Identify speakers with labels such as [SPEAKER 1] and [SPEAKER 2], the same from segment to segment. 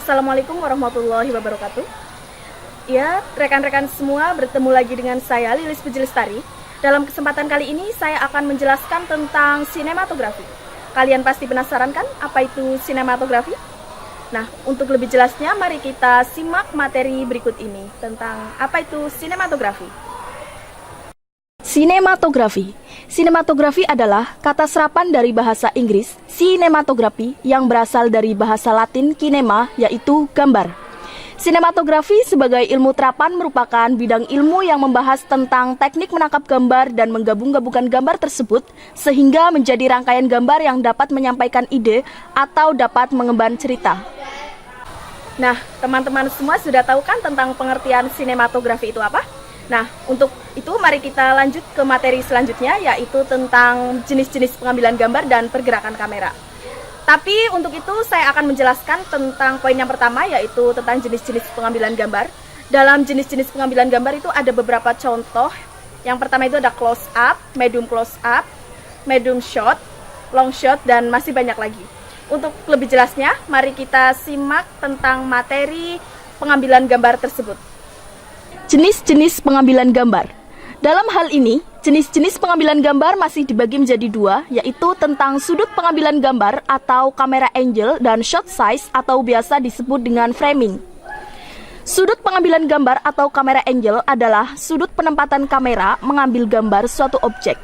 [SPEAKER 1] Assalamualaikum warahmatullahi wabarakatuh. Ya, rekan-rekan semua, bertemu lagi dengan saya Lilis Puji Lestari. Dalam kesempatan kali ini saya akan menjelaskan tentang sinematografi. Kalian pasti penasaran kan apa itu sinematografi? Nah, untuk lebih jelasnya mari kita simak materi berikut ini tentang apa itu sinematografi. Sinematografi. Sinematografi adalah kata serapan dari bahasa Inggris sinematografi yang berasal dari bahasa Latin kinema, yaitu gambar. Sinematografi sebagai ilmu terapan merupakan bidang ilmu yang membahas tentang teknik menangkap gambar dan menggabung-gabungkan gambar tersebut sehingga menjadi rangkaian gambar yang dapat menyampaikan ide atau dapat mengemban cerita. Nah, teman-teman semua sudah tahu kan tentang pengertian sinematografi itu apa? Nah, untuk itu mari kita lanjut ke materi selanjutnya, yaitu tentang jenis-jenis pengambilan gambar dan pergerakan kamera. Tapi untuk itu saya akan menjelaskan tentang poin yang pertama, yaitu tentang jenis-jenis pengambilan gambar. Dalam jenis-jenis pengambilan gambar itu ada beberapa contoh. Yang pertama itu ada close up, medium shot, long shot, dan masih banyak lagi. Untuk lebih jelasnya, mari kita simak tentang materi pengambilan gambar tersebut. Jenis-jenis pengambilan gambar. Dalam hal ini, jenis-jenis pengambilan gambar masih dibagi menjadi dua, yaitu tentang sudut pengambilan gambar atau kamera angle dan shot size atau biasa disebut dengan framing. Sudut pengambilan gambar atau kamera angle adalah sudut penempatan kamera mengambil gambar suatu objek,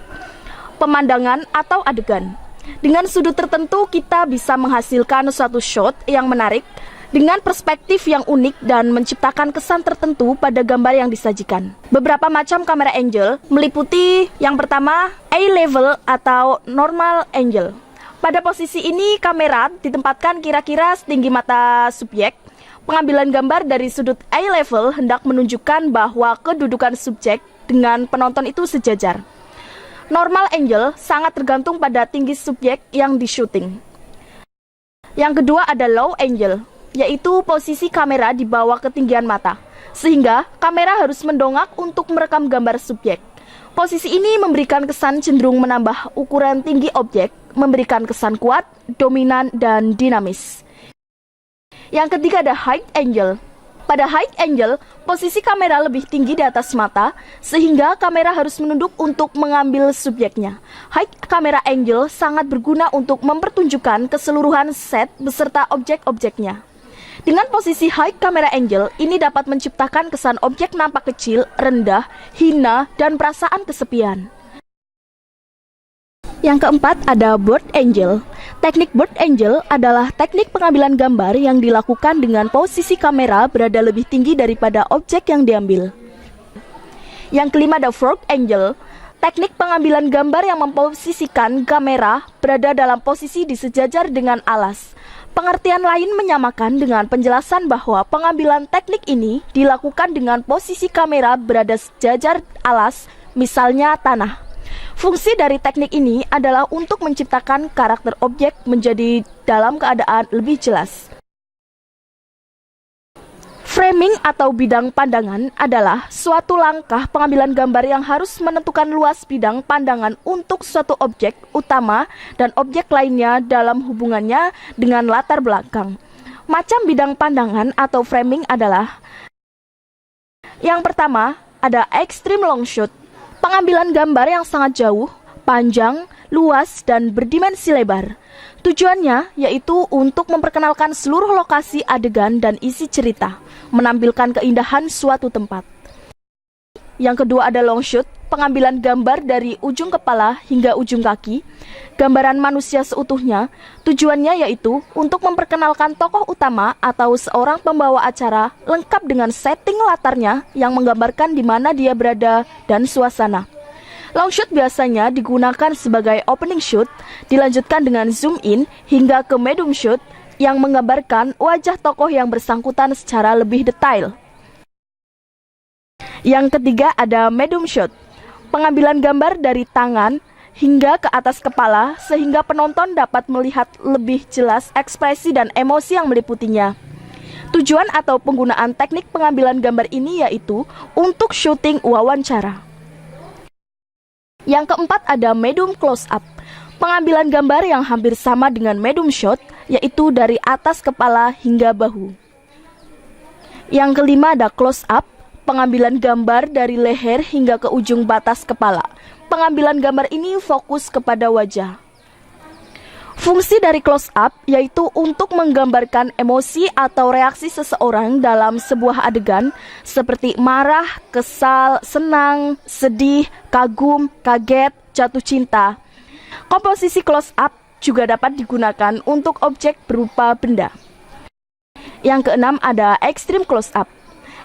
[SPEAKER 1] pemandangan atau adegan. Dengan sudut tertentu kita bisa menghasilkan suatu shot yang menarik dengan perspektif yang unik dan menciptakan kesan tertentu pada gambar yang disajikan. Beberapa macam kamera angle meliputi yang pertama eye level atau normal angle. Pada posisi ini kamera ditempatkan kira-kira setinggi mata subjek. Pengambilan gambar dari sudut eye level hendak menunjukkan bahwa kedudukan subjek dengan penonton itu sejajar. Normal angle sangat tergantung pada tinggi subjek yang di-shooting. Yang kedua ada low angle, yaitu posisi kamera di bawah ketinggian mata, sehingga kamera harus mendongak untuk merekam gambar subjek. Posisi ini memberikan kesan cenderung menambah ukuran tinggi objek, memberikan kesan kuat, dominan, dan dinamis. Yang ketiga ada high angle. Pada high angle, posisi kamera lebih tinggi di atas mata, sehingga kamera harus menunduk untuk mengambil subjeknya. High camera angle sangat berguna untuk mempertunjukkan keseluruhan set beserta objek-objeknya. Dengan posisi high camera angle, ini dapat menciptakan kesan objek nampak kecil, rendah, hina, dan perasaan kesepian. Yang keempat ada bird angle. Teknik bird angle adalah teknik pengambilan gambar yang dilakukan dengan posisi kamera berada lebih tinggi daripada objek yang diambil. Yang kelima ada frog angle. Teknik pengambilan gambar yang memposisikan kamera berada dalam posisi disejajar dengan alas. Pengertian lain menyamakan dengan penjelasan bahwa pengambilan teknik ini dilakukan dengan posisi kamera berada sejajar alas, misalnya tanah. Fungsi dari teknik ini adalah untuk menciptakan karakter objek menjadi dalam keadaan lebih jelas. Framing atau bidang pandangan adalah suatu langkah pengambilan gambar yang harus menentukan luas bidang pandangan untuk suatu objek utama dan objek lainnya dalam hubungannya dengan latar belakang. Macam bidang pandangan atau framing adalah: yang pertama, ada extreme long shot, pengambilan gambar yang sangat jauh, panjang, luas, dan berdimensi lebar. Tujuannya yaitu untuk memperkenalkan seluruh lokasi adegan dan isi cerita, menampilkan keindahan suatu tempat. Yang kedua ada long shot, pengambilan gambar dari ujung kepala hingga ujung kaki, gambaran manusia seutuhnya. Tujuannya yaitu untuk memperkenalkan tokoh utama atau seorang pembawa acara lengkap dengan setting latarnya yang menggambarkan di mana dia berada dan suasana. Long shot biasanya digunakan sebagai opening shot, dilanjutkan dengan zoom in hingga ke medium shot yang menggambarkan wajah tokoh yang bersangkutan secara lebih detail. Yang ketiga ada medium shot, pengambilan gambar dari tangan hingga ke atas kepala sehingga penonton dapat melihat lebih jelas ekspresi dan emosi yang meliputinya. Tujuan atau penggunaan teknik pengambilan gambar ini yaitu untuk syuting wawancara. Yang keempat ada medium close up, pengambilan gambar yang hampir sama dengan medium shot, yaitu dari atas kepala hingga bahu. Yang kelima ada close up, pengambilan gambar dari leher hingga ke ujung batas kepala. Pengambilan gambar ini fokus kepada wajah. Fungsi dari close up yaitu untuk menggambarkan emosi atau reaksi seseorang dalam sebuah adegan seperti marah, kesal, senang, sedih, kagum, kaget, jatuh cinta. Komposisi close up juga dapat digunakan untuk objek berupa benda. Yang keenam ada extreme close up.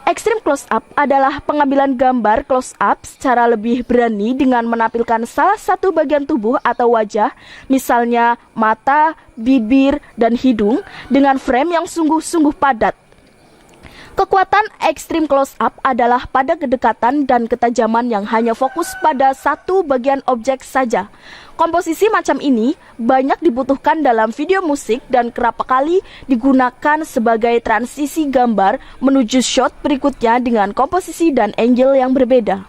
[SPEAKER 1] Extreme close up adalah pengambilan gambar close up secara lebih berani dengan menampilkan salah satu bagian tubuh atau wajah, misalnya mata, bibir, dan hidung, dengan frame yang sungguh-sungguh padat. Kekuatan extreme close up adalah pada kedekatan dan ketajaman yang hanya fokus pada satu bagian objek saja. Komposisi macam ini banyak dibutuhkan dalam video musik dan kerap kali digunakan sebagai transisi gambar menuju shot berikutnya dengan komposisi dan angle yang berbeda.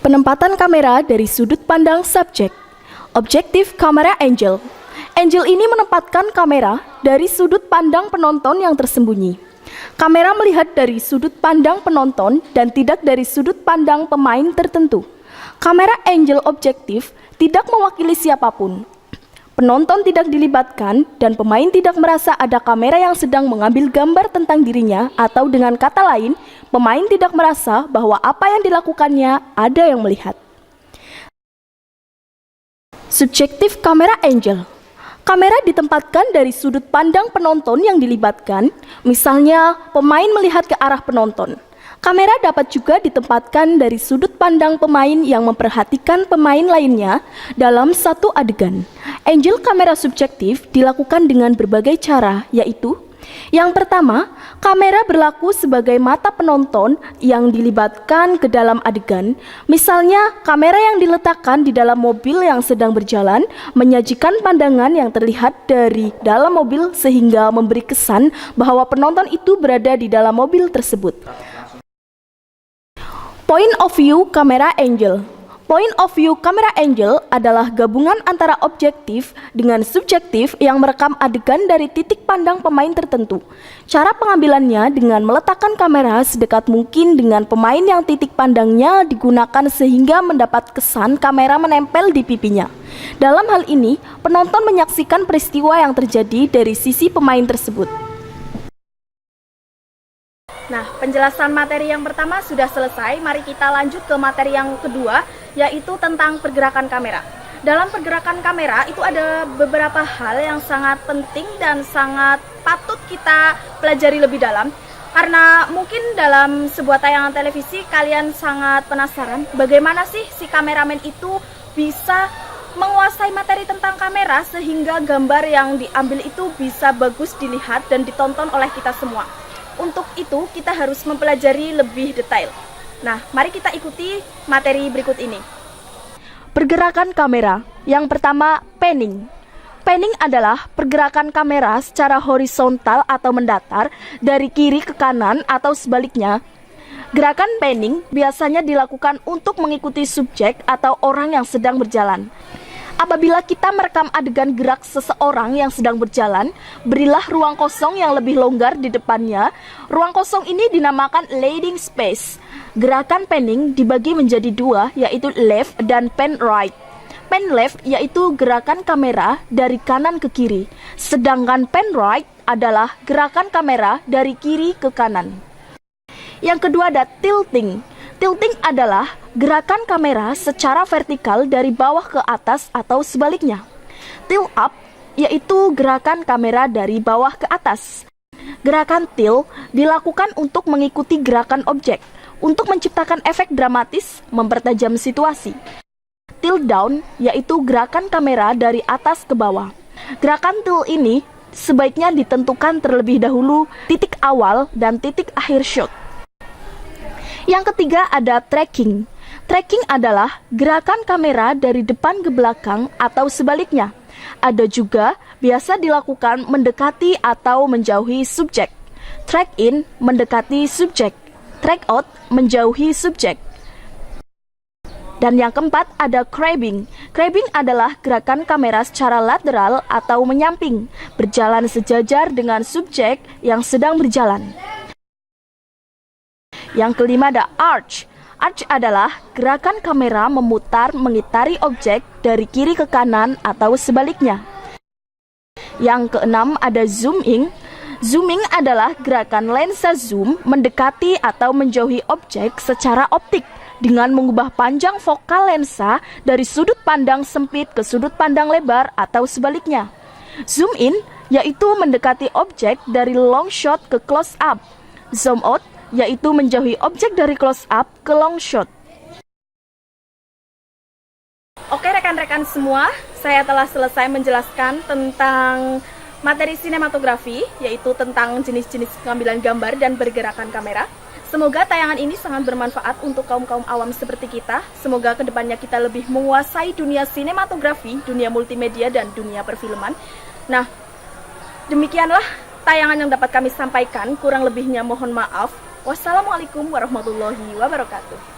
[SPEAKER 1] Penempatan kamera dari sudut pandang subjek. Objektif kamera angle. Angle ini menempatkan kamera dari sudut pandang penonton yang tersembunyi. Kamera melihat dari sudut pandang penonton dan tidak dari sudut pandang pemain tertentu. Kamera angle objektif tidak mewakili siapapun. Penonton tidak dilibatkan dan pemain tidak merasa ada kamera yang sedang mengambil gambar tentang dirinya, atau dengan kata lain, pemain tidak merasa bahwa apa yang dilakukannya ada yang melihat. Subjektif kamera angle. Kamera ditempatkan dari sudut pandang penonton yang dilibatkan, misalnya pemain melihat ke arah penonton. Kamera dapat juga ditempatkan dari sudut pandang pemain yang memperhatikan pemain lainnya dalam satu adegan. Angle kamera subjektif dilakukan dengan berbagai cara, yaitu yang pertama, kamera berlaku sebagai mata penonton yang dilibatkan ke dalam adegan. Misalnya, kamera yang diletakkan di dalam mobil yang sedang berjalan menyajikan pandangan yang terlihat dari dalam mobil sehingga memberi kesan bahwa penonton itu berada di dalam mobil tersebut. Point of view kamera angle. Point of view kamera angle adalah gabungan antara objektif dengan subjektif yang merekam adegan dari titik pandang pemain tertentu. Cara pengambilannya dengan meletakkan kamera sedekat mungkin dengan pemain yang titik pandangnya digunakan sehingga mendapat kesan kamera menempel di pipinya. Dalam hal ini, penonton menyaksikan peristiwa yang terjadi dari sisi pemain tersebut. Nah, penjelasan materi yang pertama sudah selesai. Mari kita lanjut ke materi yang kedua, yaitu tentang pergerakan kamera. Dalam pergerakan kamera itu ada beberapa hal yang sangat penting dan sangat patut kita pelajari lebih dalam. Karena mungkin dalam sebuah tayangan televisi kalian sangat penasaran bagaimana sih si kameramen itu bisa menguasai materi tentang kamera sehingga gambar yang diambil itu bisa bagus dilihat dan ditonton oleh kita semua. Untuk itu, kita harus mempelajari lebih detail. Nah, mari kita ikuti materi berikut ini. Pergerakan kamera. Yang pertama, panning. Panning adalah pergerakan kamera secara horizontal atau mendatar dari kiri ke kanan atau sebaliknya. Gerakan panning biasanya dilakukan untuk mengikuti subjek atau orang yang sedang berjalan. Apabila kita merekam adegan gerak seseorang yang sedang berjalan, berilah ruang kosong yang lebih longgar di depannya. Ruang kosong ini dinamakan leading space. Gerakan panning dibagi menjadi dua, yaitu left dan pan right. Pan left yaitu gerakan kamera dari kanan ke kiri, sedangkan pan right adalah gerakan kamera dari kiri ke kanan. Yang kedua ada tilting. Tilting adalah gerakan kamera secara vertikal dari bawah ke atas atau sebaliknya. Tilt up yaitu gerakan kamera dari bawah ke atas. Gerakan tilt dilakukan untuk mengikuti gerakan objek, untuk menciptakan efek dramatis, mempertajam situasi. Tilt down yaitu gerakan kamera dari atas ke bawah. Gerakan tilt ini sebaiknya ditentukan terlebih dahulu titik awal dan titik akhir shot. Yang ketiga ada tracking. Tracking adalah gerakan kamera dari depan ke belakang atau sebaliknya. Ada juga biasa dilakukan mendekati atau menjauhi subjek. Track in mendekati subjek. Track out menjauhi subjek. Dan yang keempat ada crabbing. Crabbing adalah gerakan kamera secara lateral atau menyamping, berjalan sejajar dengan subjek yang sedang berjalan. Yang kelima ada arch. Arch adalah gerakan kamera memutar mengitari objek dari kiri ke kanan atau sebaliknya. Yang keenam ada zooming. Zooming adalah gerakan lensa zoom mendekati atau menjauhi objek secara optik dengan mengubah panjang fokal lensa dari sudut pandang sempit ke sudut pandang lebar atau sebaliknya. Zoom in yaitu mendekati objek dari long shot ke close up. Zoom out yaitu menjauhi objek dari close up ke long shot. Oke rekan-rekan semua, saya telah selesai menjelaskan tentang materi sinematografi, yaitu tentang jenis-jenis pengambilan gambar dan pergerakan kamera. Semoga tayangan ini sangat bermanfaat untuk kaum-kaum awam seperti kita. Semoga kedepannya kita lebih menguasai dunia sinematografi, dunia multimedia, dan dunia perfilman. Nah, demikianlah tayangan yang dapat kami sampaikan. Kurang lebihnya mohon maaf. Wassalamualaikum warahmatullahi wabarakatuh.